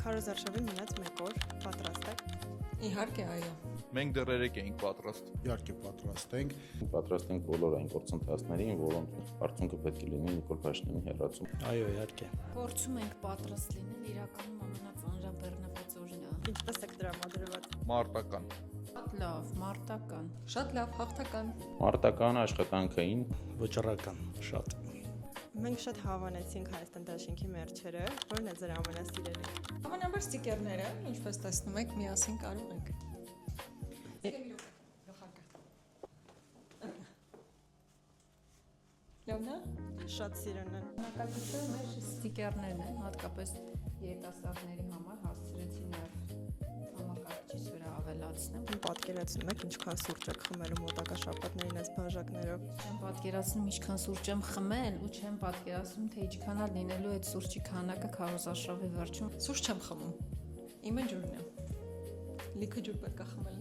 Քարոզարշավի մնաց 1 օր, պատրաստ եք։ Իհարկե, այո։ Մենք դեռ երեք էինք պատրաստ։ Իհարկե պատրաստ ենք։ Պատրաստ ենք բոլոր այն գործընթացներին, որոնց արդյունքը պետք է լինի Նիկոլ Փաշինյանի հեռացում։ Այո, իհարկե։ Փորձում ենք պատրաստ լինել, իրականում ամենածանրաբեռնված օրն է։ Ինչպես եք տրամադրված։ Մարտական։ Շատ լավ, մարտական։ Շատ լավ, հաղթական։ Մարտական, աշխատանքային, Վճռական, շատ։ Մենք շատ հավանեցինք Հայաստան դաշինքի մերչերը, որն է ձեր ամենասիրելին։ Հավանաբար ստիկերները, ինչպես տեսնում եք, միասին կարող ենք։ Լավն է։ Շատ սիրուն են։ Հնակակցությունը մեր ստիկերներն են, հատկապես երիտասարդների համար հասցրեցի նաև համակարգչից վրա ավելացնեմ։ Պատկերացնում եք ինչքան սուրճ եք խմելու մոտակա շաբաթներին այս բաժակներով։ Չեմ պատկերացնում ինչքան սուրճ եմ խմել ու չեմ պատկերացնում թե ինչքան է լինելու այդ սուրճի քանակը քարոզարշավի վերջում։ Սուրճ չեմ խմում։ Իմը ջուրն է։ Լիքը ջուր պետք է խմել